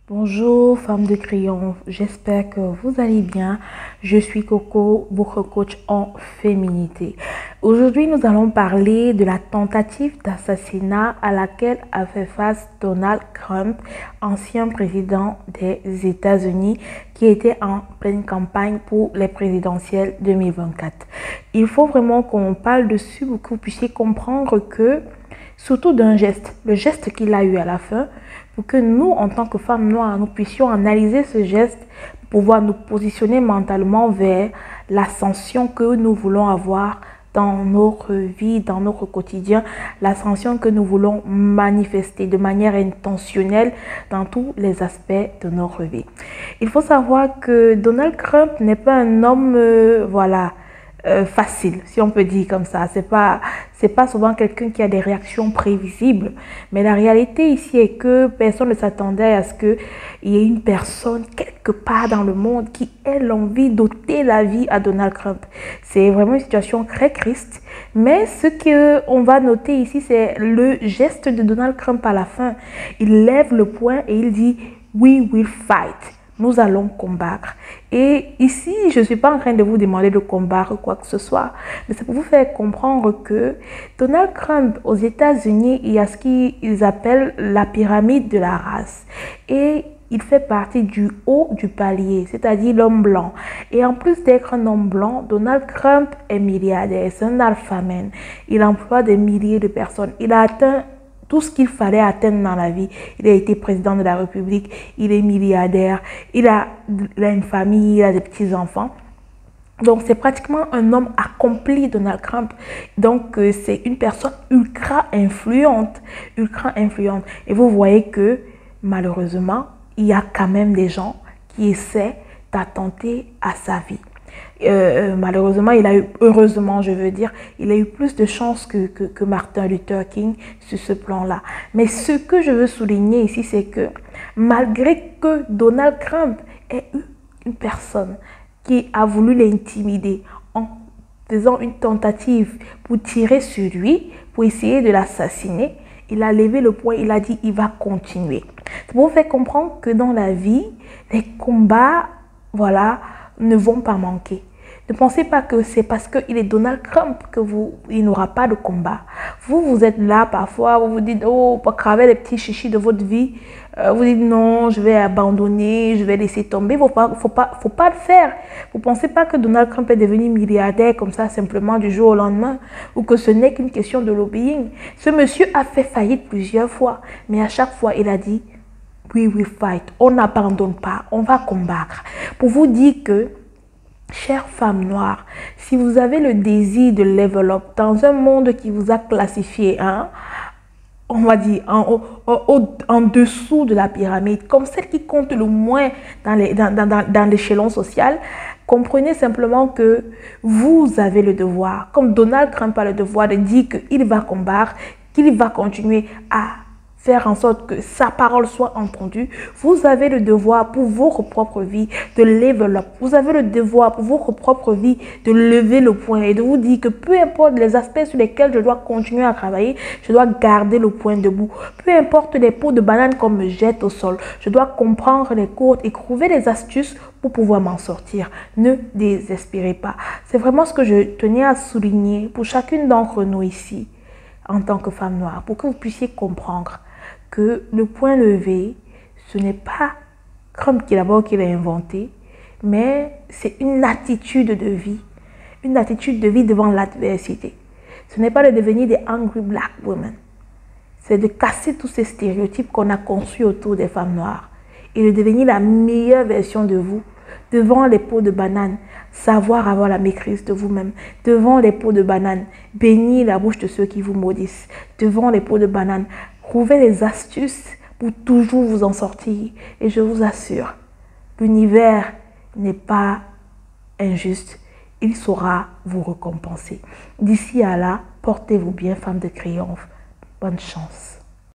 Bonjour femmes de crayon, j'espère que vous allez bien. Je suis Coco, votre coach en féminité. Aujourd'hui, nous allons parler de la tentative d'assassinat à laquelle a fait face Donald Trump, ancien président des États-Unis, qui était en pleine campagne pour les présidentielles 2024. Il faut vraiment qu'on parle dessus pour que vous puissiez comprendre que, surtout d'un geste, le geste qu'il a eu à la fin, pour que nous, en tant que femmes noires, nous puissions analyser ce geste, pouvoir nous positionner mentalement vers l'ascension que nous voulons avoir dans notre vie, dans notre quotidien, l'ascension que nous voulons manifester de manière intentionnelle dans tous les aspects de notre vie. Il faut savoir que Donald Trump n'est pas un homme, facile, si on peut dire comme ça. C'est pas souvent quelqu'un qui a des réactions prévisibles. Mais la réalité ici est que personne ne s'attendait à ce qu'il y ait une personne quelque part dans le monde qui ait l'envie d'ôter la vie à Donald Trump. C'est vraiment une situation très triste. Mais ce qu'on va noter ici, c'est le geste de Donald Trump à la fin. Il lève le poing et il dit « We will fight ». Nous allons combattre. Et ici, je ne suis pas en train de vous demander de combattre quoi que ce soit, mais c'est pour vous faire comprendre que Donald Trump, aux États-Unis, il y a ce qu'ils appellent la pyramide de la race. Et il fait partie du haut du palier, c'est-à-dire l'homme blanc. Et en plus d'être un homme blanc, Donald Trump est milliardaire, c'est un alphamène. Il emploie des milliers de personnes. Il a atteint tout ce qu'il fallait atteindre dans la vie. Il a été président de la République, il est milliardaire, il a une famille, il a des petits-enfants. Donc, c'est pratiquement un homme accompli, Donald Trump. Donc, c'est une personne ultra influente. Et vous voyez que, malheureusement, il y a quand même des gens qui essaient d'attenter à sa vie. Malheureusement, heureusement, je veux dire, il a eu plus de chance que Martin Luther King sur ce plan-là. Mais ce que je veux souligner ici, c'est que malgré que Donald Trump ait eu une personne qui a voulu l'intimider en faisant une tentative pour tirer sur lui, pour essayer de l'assassiner, il a levé le poing, il a dit il va continuer. C'est pour vous faire comprendre que dans la vie, les combats, ne vont pas manquer. Ne pensez pas que c'est parce qu'il est Donald Trump il n'aura pas de combat. Vous êtes là parfois, vous vous dites, oh, pour craver les petits chichis de votre vie, vous dites non, je vais abandonner, je vais laisser tomber. Faut pas le faire. Vous ne pensez pas que Donald Trump est devenu milliardaire comme ça, simplement du jour au lendemain, ou que ce n'est qu'une question de lobbying. Ce monsieur a fait faillite plusieurs fois, mais à chaque fois, il a dit, we will fight. On n'abandonne pas, on va combattre. Pour vous dire que, chères femmes noires, si vous avez le désir de level up dans un monde qui vous a classifié, on va dire, en dessous de la pyramide, comme celle qui compte le moins dans l'échelon social, comprenez simplement que vous avez le devoir, comme Donald Trump a le devoir de dire qu'il va combattre, qu'il va continuer à faire en sorte que sa parole soit entendue. Vous avez le devoir pour votre propre vie de level up. Vous avez le devoir pour votre propre vie de lever le poing et de vous dire que peu importe les aspects sur lesquels je dois continuer à travailler, je dois garder le poing debout. Peu importe les pots de banane qu'on me jette au sol, je dois comprendre les codes et trouver des astuces pour pouvoir m'en sortir. Ne désespérez pas. C'est vraiment ce que je tenais à souligner pour chacune d'entre nous ici, en tant que femme noire, pour que vous puissiez comprendre que le point levé, ce n'est pas Trump qui l'a inventé, mais c'est une attitude de vie devant l'adversité. Ce n'est pas de devenir des angry black women, c'est de casser tous ces stéréotypes qu'on a conçus autour des femmes noires et de devenir la meilleure version de vous devant les pots de banane, savoir avoir la maîtrise de vous-même, devant les pots de banane, bénir la bouche de ceux qui vous maudissent, devant les pots de banane, trouvez les astuces pour toujours vous en sortir. Et je vous assure, l'univers n'est pas injuste. Il saura vous récompenser. D'ici à là, portez-vous bien, femmes de triomphe. Bonne chance.